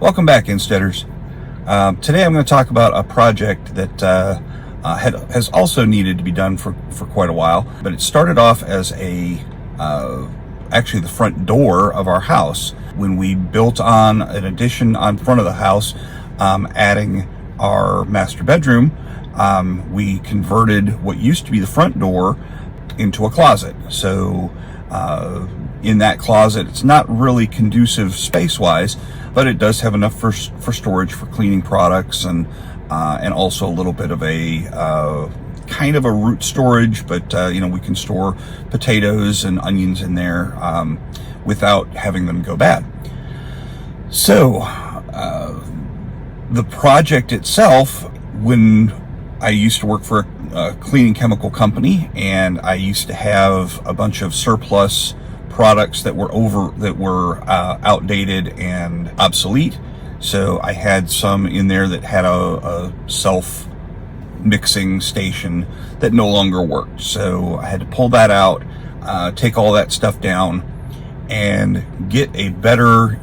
Welcome back, Insteaders. Today I'm going to talk about a project that has also needed to be done for quite a while, but it started off as actually the front door of our house. When we built on an addition on front of the house, adding our master bedroom, we converted what used to be the front door into a closet. So in that closet, it's not really conducive space-wise, but it does have enough for storage for cleaning products and also a little bit of a kind of a root storage, but we can store potatoes and onions in there without having them go bad. So the project itself, when I used to work for a cleaning chemical company, and I used to have a bunch of surplus products that were outdated and obsolete. So I had some in there that had a self mixing station that no longer worked. So I had to pull that out, take all that stuff down, and get a better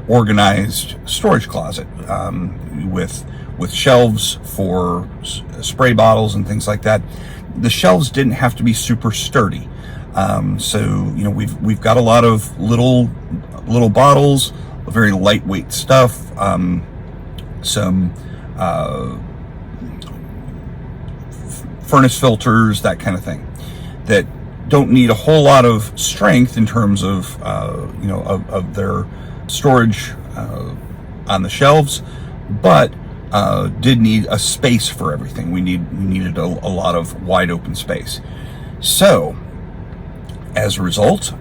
organized storage closet with shelves for spray bottles and things like that. The shelves didn't have to be super sturdy. So we've got a lot of little bottles, very lightweight stuff, some furnace filters, that kind of thing, that don't need a whole lot of strength in terms of of their storage on the shelves, but did need a space for everything. We needed a lot of wide open space. So as a result,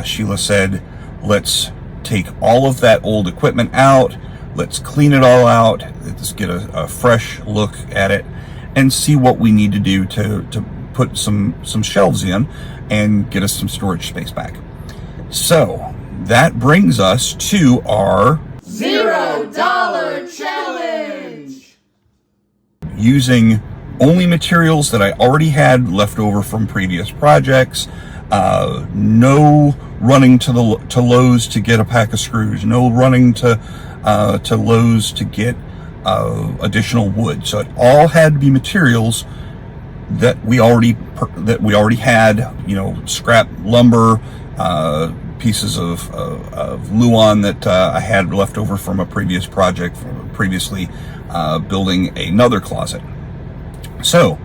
Sheila said, let's take all of that old equipment out, let's clean it all out, let's get a fresh look at it and see what we need to do to put some shelves in and get us some storage space back. So that brings us to our $0 challenge. Using only materials that I already had left over from previous projects. No running to Lowe's to get a pack of screws. No running to Lowe's to get additional wood. So it all had to be materials that we already had. Scrap lumber, pieces of Luan that I had left over from a previous project, previously building another closet. So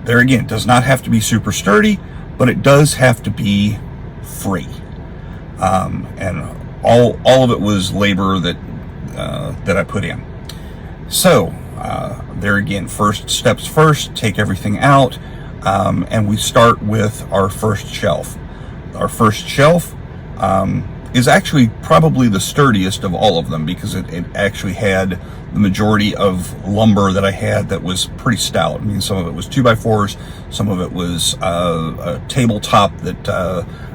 there again, does not have to be super sturdy, but it does have to be free. And all of it was labor that I put in. So there again, first steps first, take everything out, and we start with our first shelf. Our first shelf is actually probably the sturdiest of all of them, because it actually had the majority of lumber that I had that was pretty stout. I mean, some of it was 2x4s, some of it was a tabletop that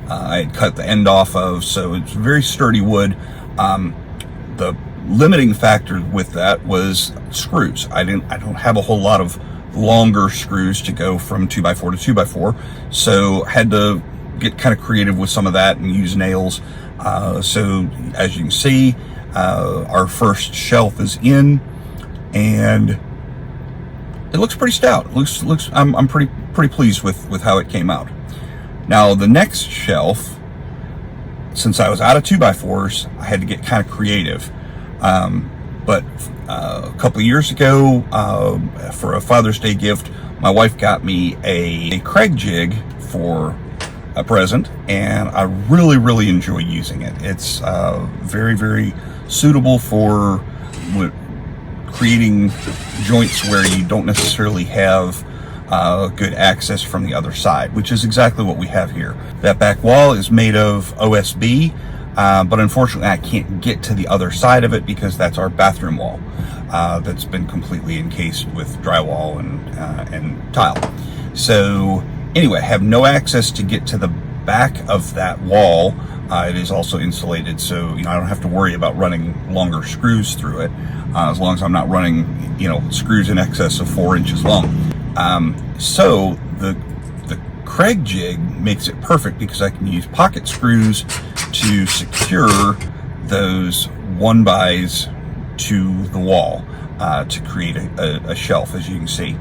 I had cut the end off of, so it's very sturdy wood. The limiting factor with that was screws. I don't have a whole lot of longer screws to go from 2x4 to 2x4, so had to get kind of creative with some of that and use nails. So as you can see, our first shelf is in, and it looks pretty stout. I'm pretty pleased with how it came out. Now the next shelf, since I was out of 2x4s, I had to get kind of creative. But a couple of years ago, for a Father's Day gift, my wife got me a Kreg jig for a present, and I really enjoy using it. It's very, very suitable for creating joints where you don't necessarily have good access from the other side, which is exactly what we have here. That back wall is made of OSB, but unfortunately I can't get to the other side of it because that's our bathroom wall that's been completely encased with drywall and tile. So anyway, I have no access to get to the back of that wall. It is also insulated, so I don't have to worry about running longer screws through it, as long as I'm not running screws in excess of 4 inches long. So the Kreg jig makes it perfect because I can use pocket screws to secure those 1x to the wall to create a shelf, as you can see.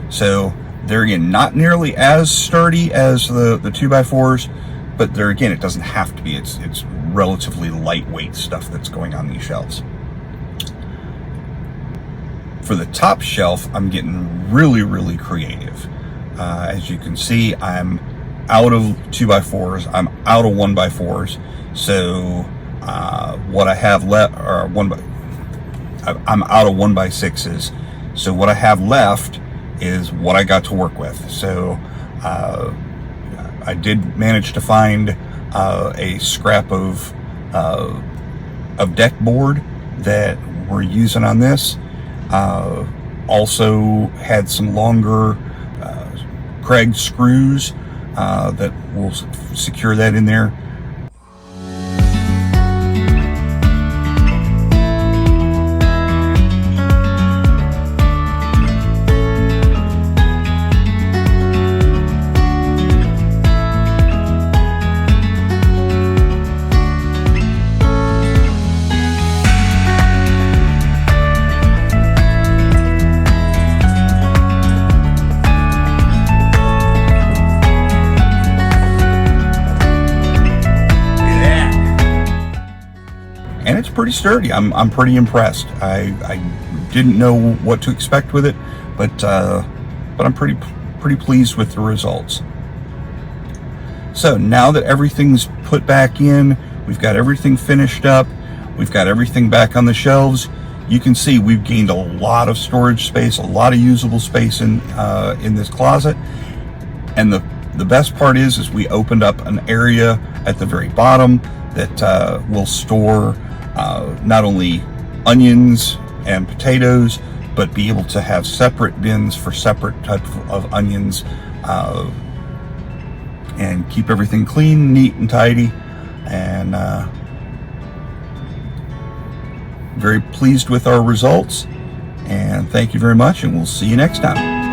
So they're, again, not nearly as sturdy as the 2x4s, but there again, it doesn't have to be. It's relatively lightweight stuff that's going on these shelves. For the top shelf, I'm getting really creative. As you can see, I'm out of 2x4s, I'm out of 1x4s. So what I have left, or I'm out of 1x6s. So what I have left is what I got to work with. So I did manage to find a scrap of deck board that we're using on this. Also had some longer Kreg screws that will secure that in there. And it's pretty sturdy. I'm pretty impressed. I didn't know what to expect with it, but I'm pretty pleased with the results. So now that everything's put back in, we've got everything finished up, we've got everything back on the shelves. You can see we've gained a lot of storage space, a lot of usable space in this closet. And the best part is we opened up an area at the very bottom that will store not only onions and potatoes, but be able to have separate bins for separate types of onions, and keep everything clean, neat, and tidy. And very pleased with our results. And thank you very much, and we'll see you next time.